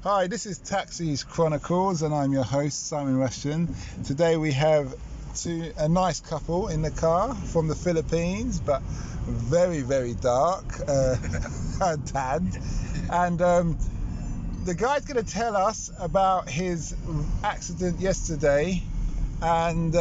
Hi, this is Taxis Chronicles and I'm your host, Simon Rushton. Today we have a nice couple in the car from the Philippines, but very, very dark, tanned. And the guy's going to tell us about his accident yesterday and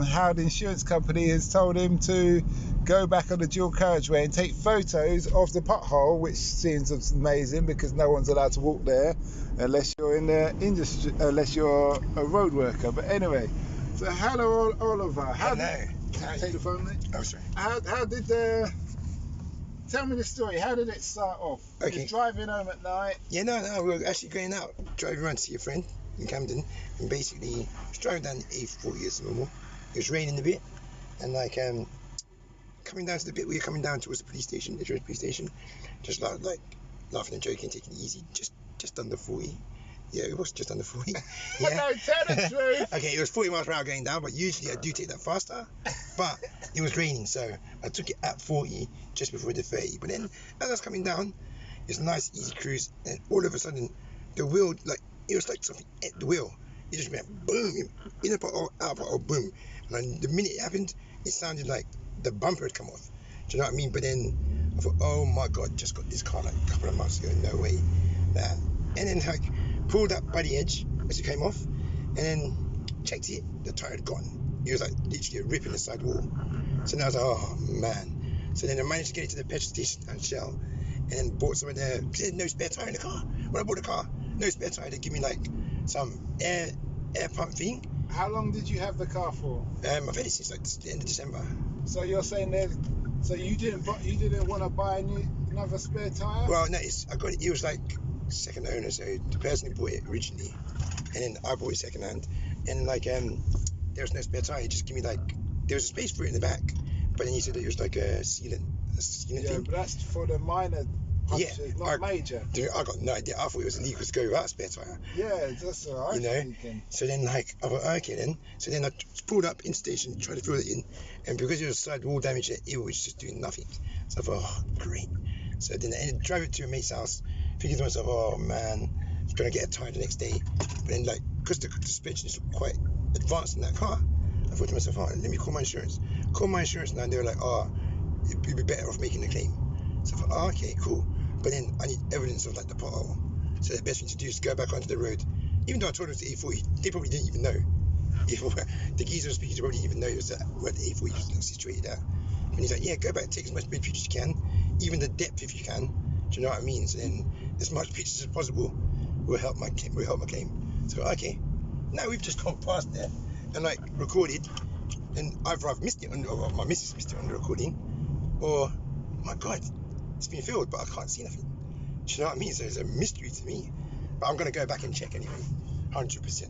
how the insurance company has told him to go back on the dual carriageway and take photos of the pothole, which seems amazing because no one's allowed to walk there unless you're in the industry, unless you're a road worker. But anyway, so hello Oliver. Hello. Take the phone, mate. Oh, sorry. How did tell me the story. How did it start off? Okay. You was driving home at night. Yeah, no, we were actually going out, driving around to see a friend in Camden, and basically was driving down the A40 as normal. It was raining a bit, and coming down to the bit where you're coming down towards the police station, the police station, just like laughing and joking, taking it easy, just under 40. Yeah, it was just under 40. Yeah. No, tell the truth. Okay, it was 40 miles per hour going down, but usually I do take that faster. But it was raining, so I took it at 40 just before the 30. But then as I was coming down, it's a nice easy cruise, and all of a sudden the wheel, it was like something at the wheel. It just went boom, in a pothole, out of a pothole, boom. And the minute it happened, it sounded like the bumper had come off. Do you know what I mean? But then I thought, oh my god, just got this car like a couple of months ago, no way. That. And then pulled up by the edge as it came off, and then checked it, the tire had gone. It was like literally a rip in the side wall. So now I was like, oh man. So then I managed to get it to the petrol station and Shell, and then bought some of there, because there's no spare tire in the car. When I bought the car, no spare tire, they give me like some air pump thing. How long did you have the car for? I've had it since like the end of December. So you're saying so you didn't want to buy another spare tire? Well, no, I got it. It was like second owner, so the person who bought it originally, and then I bought it second hand, and there was no spare tire. He just give me there was a space for it in the back, but then he said that it was like a sealant Yeah, thing. but that's for the minor punctures, Yeah, not major. Dude, I got no idea. I thought it was illegal to go without a spare tire. Yeah, that's all right. You know. So then I thought, okay then. So then I pulled up in station, tried to fill it in, and because it was side wall damage, it was just doing nothing. So I thought, oh, great. So then I drove it to a mate's house, thinking to myself, oh man, I'm trying to get a tire the next day. But then because the suspension is quite advanced in that car, I thought to myself, oh, let me call my insurance. Call my insurance now, and they were like, oh, you'd be better off making the claim. So I thought, oh, okay, cool. But then I need evidence of the pothole. So the best thing to do is to go back onto the road. Even though I told them it's the A40, they probably didn't even know. The geezer was speaking to probably didn't even know it was where the A40 was situated at. And he's like, yeah, go back, take as much pictures as you can, even the depth if you can. Do you know what I mean? So then as much pictures as possible will help my claim. So okay, now we've just gone past there and recorded, and either I've missed it or my missus missed it on the recording, or my god, it's been filmed but I can't see nothing. Do you know what I mean? So it's a mystery to me. But I'm gonna go back and check anyway. 100%.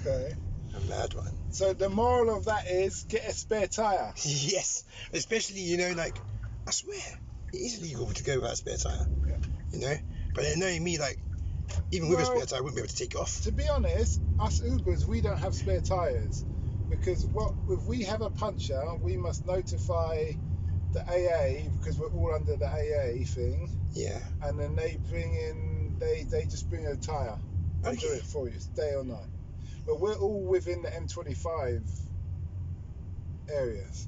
Okay. A mad one. So the moral of that is get a spare tire. Yes, especially I swear it is illegal to go without a spare tire. Yeah. But then knowing me, even with a spare tire, I wouldn't be able to take it off. To be honest, us Ubers, we don't have spare tires because if we have a puncture, we must notify the AA because we're all under the AA thing. Yeah. And then they just bring a tire and do it for you, day or night. But we're all within the M25 areas.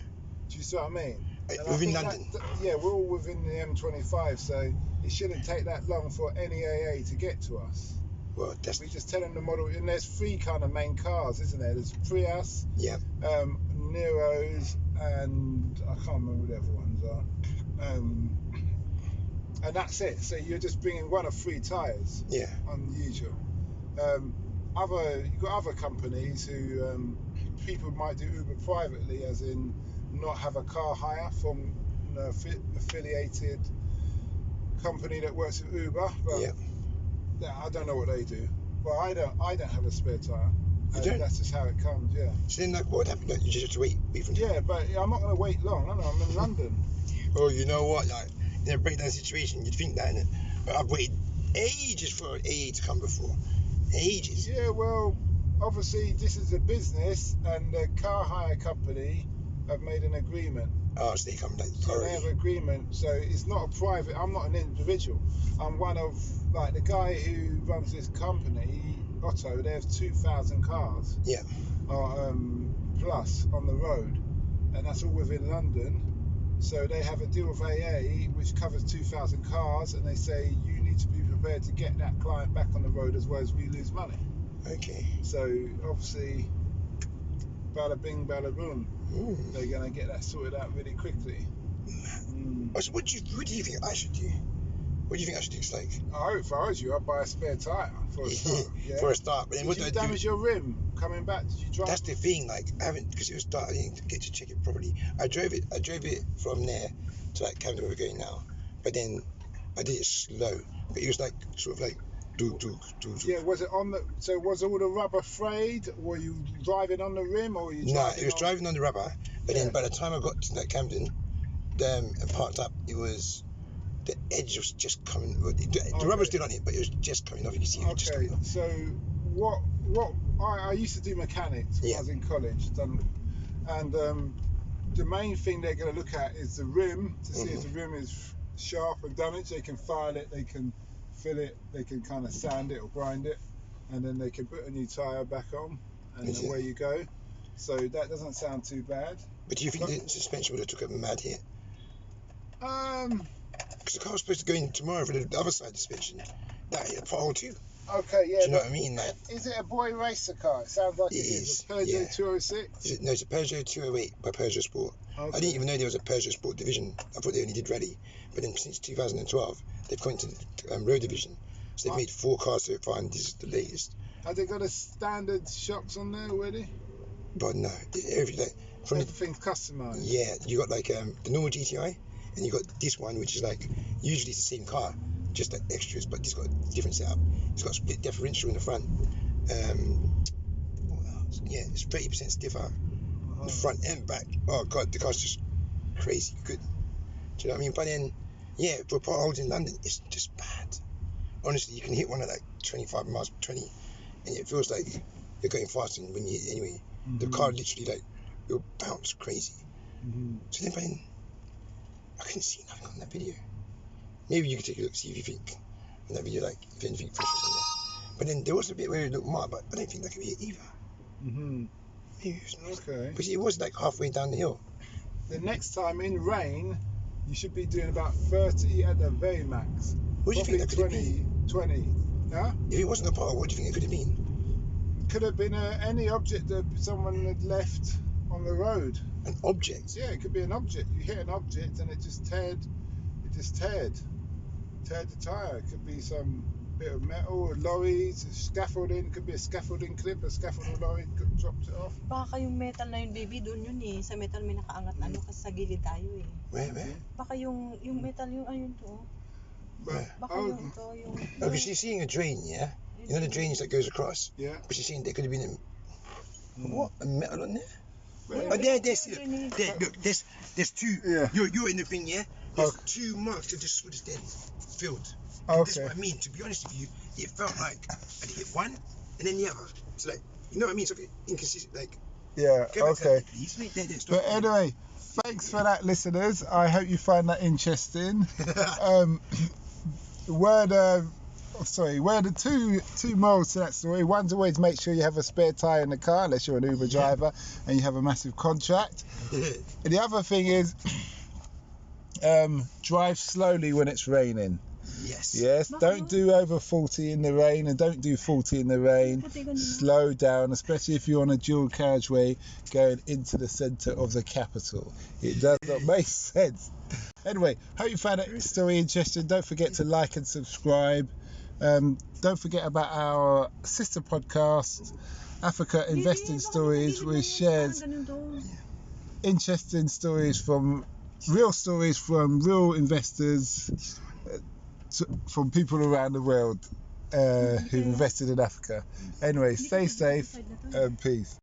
Do you see what I mean? Within London? Yeah, we're all within the M25, so it shouldn't take that long for any AA to get to us. Well, we just tell them the model, and there's three kind of main cars, isn't there? There's Prius, Neros, and I can't remember what the other ones are. And that's it. So you're just bringing one of three tyres. Yeah. Unusual. You've got other companies who people might do Uber privately, as in not have a car hire from an affiliated company that works with Uber. But yeah, I don't know what they do. But I don't have a spare tire. You don't? That's just how it comes. Yeah. So then, what happened? You just have to wait from. Yeah, but I'm not going to wait long. I'm in London. Oh, you know what? In a breakdown situation, you'd think that, innit? But I've waited ages for an AA to come before. Ages. Yeah, well, obviously this is a business, and the car hire company have made an agreement. Oh, so they come like So they have agreement. So it's not a private. I'm not an individual. I'm one of like the guy who runs this company, Otto. They have 2,000 cars. Yeah. Plus on the road, and that's all within London. So they have a deal with AA which covers 2,000 cars, and they say you need to be prepared to get that client back on the road as well as we lose money. Okay. So obviously, bada bing, bada boom. They're gonna get that sorted out really quickly. So what do you think I should do? What do you think I should do? It's like, I hope if I was you, I'd buy a spare tyre for a start. Yeah. For a start. But then what Did do you I do? damage your rim coming back? Did you drive? That's the thing. Like, I haven't, because it was dark. I didn't get to check it properly. I drove it from there to like Camden where we're going now. But then I did it slow. But it was like sort of like do. Yeah, was it on the? So was all the rubber frayed? Were you driving on the rim, or were you driving? Nah, it was driving on the rubber. But then by the time I got to that Camden, and parked up, it was the edge was just coming. The rubber was still on it, but it was just coming off. You can see it was just coming off. So what I used to do mechanics when I was in college, and the main thing they're going to look at is the rim to see if the rim is sharp and damaged. They can file it, they can fill it, they can kind of sand it or grind it, and then they can put a new tyre back on, and away you go. So that doesn't sound too bad. But do you think the suspension would have took a mad hit? Because the car was supposed to go in tomorrow for the other side suspension. That hit a pothole too. Okay, yeah. Do you know what I mean? Like, is it a boy racer car? It sounds like it is. A Peugeot 206? No, it's a Peugeot 208 by Peugeot Sport. Okay. I didn't even know there was a Peugeot Sport division. I thought they only did rally. But then since 2012, they've gone to the road division. So they've made 4 cars so far, and this is the latest. Have they got a standard shocks on there already? But no, everything's customized. Yeah, you got like the normal GTI, and you got this one, which is like usually it's the same car, just like extras, but this got a different setup. It's got a split differential in the front. What else? Yeah, it's 30% stiffer, the front and back. Oh god, the car's just crazy good. Do you know what I mean? But then, yeah, for potholes in London, it's just bad. Honestly, you can hit one at like 25 miles per 20, and it feels like you're going faster than when you hit it anyway. The car literally like it'll bounce crazy. So then, I couldn't see nothing on that video. Maybe you can take a look, see if you think in that video, like if anything fresh was in there. But then there was a bit where it looked marked, but I don't think that could be it either. Maybe it was okay. But it was like halfway down the hill. The next time in rain, you should be doing about 30 at the very max. What do you think that could have been? 20. Huh? If it wasn't a pothole, what do you think it could have been? Could have been any object that someone had left on the road. An object? Yeah, it could be an object. You hit an object and it just teared the tyre. It could be some bit of metal, lorries, scaffolding. Could be a scaffolding clip, a scaffolding lorry dropped it off. Baka yung metal na yun, baby, doon yun eh. Sa metal may nakaangat na kasi sa gilid tayo eh. Where? Baka yung metal yung ayun to. Baka yung to, yung... Oh, because she's seeing a drain, yeah? You know the drainage that goes across? Yeah. But she's saying there could have been a metal on there? Yeah. Oh, there, look, there's 2. Yeah. You're in the thing, yeah? There's 2 marks that just dead filled. Okay. This is what I mean. To be honest with you, it felt like I hit one and then the other. It's like, you know what I mean? It's like inconsistent. Like, yeah. Okay. There, but anyway, thanks for that, listeners. I hope you find that interesting. Where the two morals to that story. One's always make sure you have a spare tyre in the car, unless you're an Uber driver and you have a massive contract. And the other thing is, drive slowly when it's raining. Yes. Don't do over 40 in the rain, and don't do 40 in the rain. Slow down, especially if you're on a dual carriageway going into the centre of the capital. It does not make sense. Anyway, hope you found that story interesting. Don't forget to like and subscribe. Don't forget about our sister podcast, Africa Investing Stories, which shares interesting stories from real investors, from people around the world who've invested in Africa. Anyway, stay safe and peace.